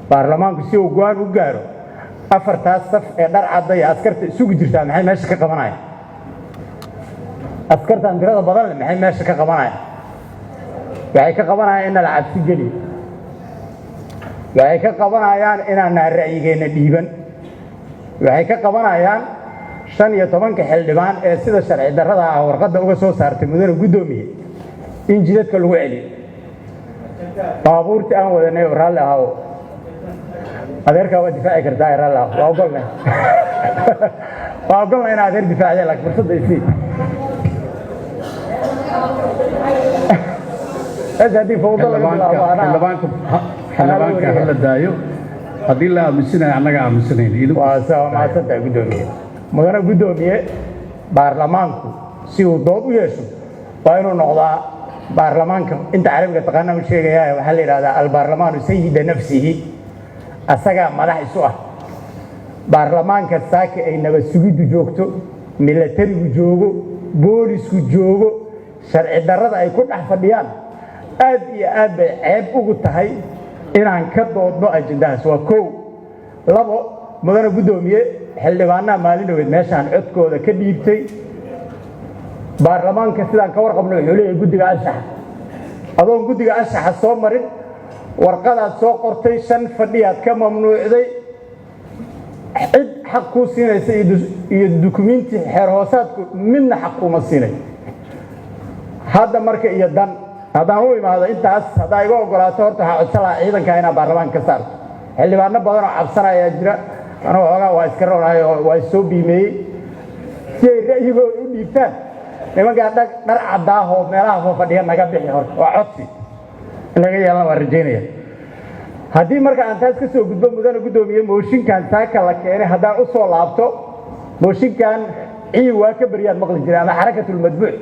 baarlamaanku si uu go'aan u gaaro afartaas saf ee dhar cadday askarta isugu jirtaa maxay meesha ka qabanayaan askartan tirada badan leh maxay meesha ka qabanayaan waxay ka qabanayaan in la cabsi geliyo waxay ka qabanayaan inaan ra'yigeena dhiiban waxay ka qabanayaan 15 xildhibaan ee sida sharci darrada ah warqadda uga soo saartay mudane gudoomiye in jidadka lagu celiyo baabuurta aan wadanay raalli ahaw adeerka waa difaaci kartaa raalli ahaw waa ogolna in adeer difaacday laakiin fursadda isii هذه فوضى xildhibaanka hala daayo haddii la aaminsanaya annaga aaminsanayna waa sabab ma saddex gudoomiye mudane gudoomiye baarlamaanku si uu dood u yeesho waa inuu noqdaa baarlamaanka inta carabiga taqaanaa sheegaya waxa la yiraahdaa al-baarlamaanu sayyida nafsihi asaga madax isu ah baarlamaanka saaka ay nabad sugiddu joogto militarigu joogo boolisku joogo sharci darrada ay ku dhex fadhiyaan aad iyo aad bay ceeb ugu tahay inaan ka doodno ajendahaas waa kow labo mudane gudoomiye xildhibaanaha maalin dhaweed meeshaan codkooda ka dhiibtay baarlamaanka sidaan ka warqabno wuxuu leeyahay guddiga anshaxa adoon guddiga anshaxa soo marin warqadaad soo qortay 5 fadhiyaad ka mamnuucday cid xaq kuu siinaysa iyo dukumiinti xeer hoosaadku midna xaq kuma siinay hadda marka iyo dan haddaan u imaado intaas haddaa iga ogolaato horta waxaa codsan lahaa ciidanka inaa baarlamaanka ka saarto xildhibaano badan oo cabsanaya jira anuu xoogaa waa iska ronahay oo waa soo biimeeyey si ay ra'yigooda u dhiibtaan nimankaa dhar caddaahoo meelaha fadhiya naga bixi horta waa codsi in laga yeelana waa rajaynaya haddii marka aan taas ka soo gudbo mudane gudoomiye mooshinkan saaka la keenay haddaan u soo laabto mooshinkan ciid waa ka baryaan maqli jira ama xarakatul madbuuc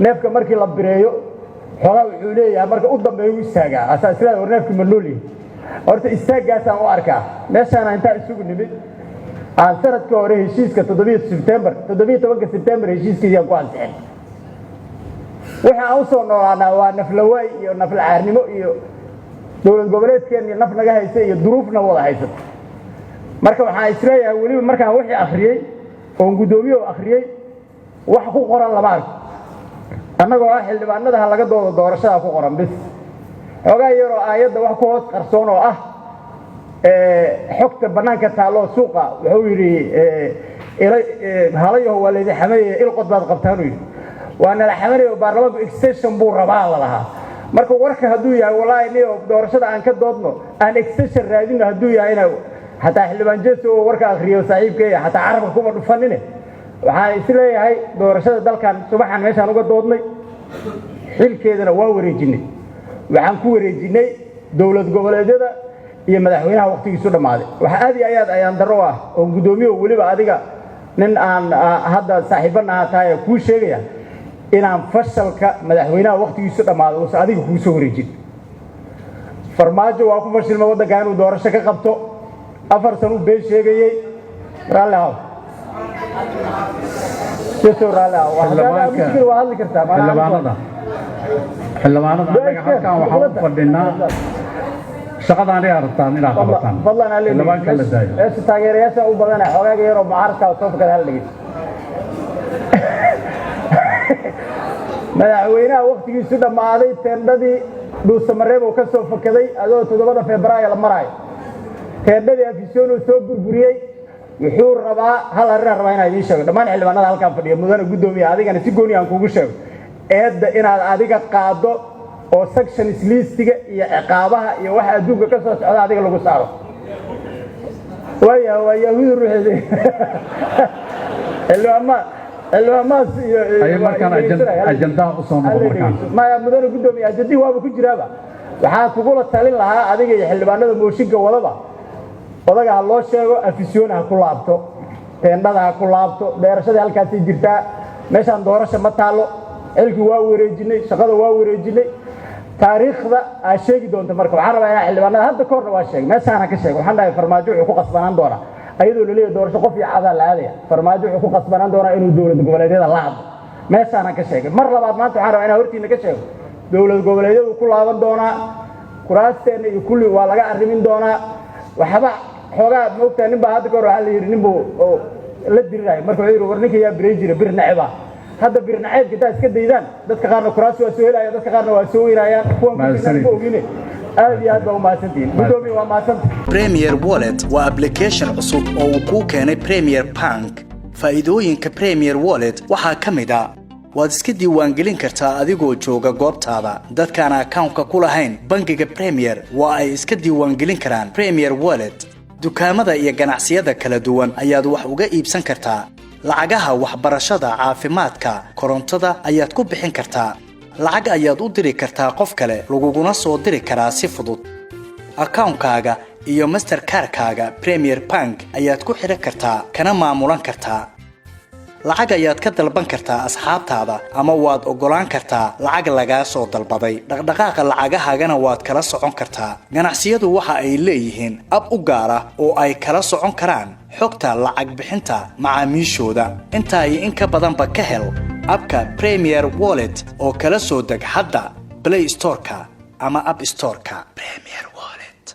neefka markii la bireeyo xogaa wuxuu leeyahay marka u dambeeyo u istaagaa asaasilaad war neefkii manooli horta istaaggaasaan u arkaa meeshaana intaa isugu nimid aan sanadka hore heshiiska 7 Sebtembar heshiiskiisii ku ansixin waxa aan u soo noolaanaa waa naflawaay iyo nafla caarnimo iyo dowlad goboleedkeena naf naga haysa iyo duruufna wada haysa marka waxaan isleeyahay waliba markaan wixii akhriyay oo gudoomiye akhriyay wax ku qoran lama arko annagoo ah xildhibaanada laga doodo doorashada ku qoran bis xogaa yaroo aayadda wax ku hoos qarsoon oo ah xogta banaanka taalo suuqa wuxuu yiri halayo waleed xameeye ilqod baad qabtaan yiri waana la xameeyo baarlamaanku extension buu rabaa la lahaa marka warka haduu yahay walaahi niyo doorashada aan ka doodno aan extension raadino haduu yahay inaa hataa xildhibaan jeeso warka akhriyo saaxiibkay hataa carabka kuma dhufanine waxaan isleeyahay doorashada dalkan subaxan meeshaan uga doodnay xilkeedana waa wareejinay waxaan ku wareejinay dowlad goboleedyada iyo madaxweynaha waqtigiisu dhamaaday waxa aad iyo aad ayaan daro ah oo gudoomiye waliba adiga nin aan hadda saaxiibana tahay ku sheegaya inaan fashalka madaxweynaha waqtigiisu dhamaaday oo adiga ku soo wareejin farmaajo waa ku fashilma waddanka inuu doorasho ka qabto 4 sano been sheegayay raallah xildhibaanada anaga halkan waxaan u fadhinaa shaqadaan ay aragtaan inaad qabataan xildhibaanka la daayo taageerayaasha u badan xogaaga yar oo mucaaradka soo fakada hal dhigay madaxweynaha waqtigiisu dhamaaday teendadii dhuusamareeb oo ka soo fakaday adoo 7 Febraayo la marayo teendadii afisyoon soo burburiyay wuxuu rabaa hal arrin rabaa inaad ii sheego dhammaan xildhibaanada halkan fadhiya mudane gudoomiye adigana si gooni aan kugu sheego eedda inaad adiga qaado oo section listiga iyo ciqaabaha iyo waxa adduunka ka soo socda adiga lagu saaro waa yahuud ruuxeedii xildhibaanmaas iyo ay markaan ajandaha u soo noqon markaan maya mudane gudoomiye ajandihii waaba ku jiraaba waxaan kugula talin lahaa adiga iyo xildhibaanada mooshinka wadaba odaga loo sheego afisyoon ku laabto teendada ku laabto beerashada halkaas ay jirtaa meeshaan doorasho ma taalo xilki waa wareejinay shaqada waa wareejinay taariikhda ay sheegi doonto marka waxaan rabaa inaan xildhibaanada hadda ka horna waa sheegay meeshaan ka sheegay waxaan dhahay farmaajo wuxuu ku qasbanaan doonaa ayadoo la leeyahay doorasho qof iyo cadaa la aadaya farmaajo wuxuu ku qasbanaan doonaa inuu dowlad goboleedyada la hadlo meeshaan ka sheegay mar labaad maanta waxaan rabaa inaan hortiina ka sheego dowlad goboleedyadu ku laaban doonaa kuraasteena iyo kulli waa laga arrimin doonaa waxba xoogaa moogtaa nin baa hadda ka hor waxaa la yidhi nin buu la dirirayo marka wuxuu yidhi war ninka yaa biray jira bir naceba hadda bir naceebka intaa iska daydaan dadka qaarna kuraas waa soo helayaan dadka qaarna waa soo weynayaan kuwan ku ogine aad iyo aad baa u mahadsantihiin gudoomiye waa mahadsantahay Premier Wallet waa application cusub oo uu kuu keenay Premier Bank faa'iidooyinka Premier Wallet waxaa ka mid ah waad iska diiwaangelin kartaa adigoo jooga goobtaada dadkaan account-ka ku lahayn bangiga Premier waa ay iska diiwaangelin karaan Premier Wallet dukaamada iyo ganacsiyada kala duwan ayaad wax uga iibsan kartaa lacagaha waxbarashada caafimaadka korontada ayaad ku bixin kartaa lacag ayaad u diri kartaa qof kale laguguna soo diri karaa si fudud account-kaaga iyo Mastercard-kaaga Premier Bank ayaad ku xiran kartaa kana maamulan kartaa lacag ayaad ka dalban kartaa asxaabtaada ama waad ogolaan kartaa lacag laga soo dalbaday dhaqdhaqaaqa lacagahaagana waad kala socon kartaa ganacsiyadu waxa ay leeyihiin ab u gaar ah oo ay kala socon karaan xogta lacag bixinta macaamiishooda inta ay in ka badanba ka hel abka Premier Wallet oo kala soo deg hadda Play Store-ka ama App Store-ka Premier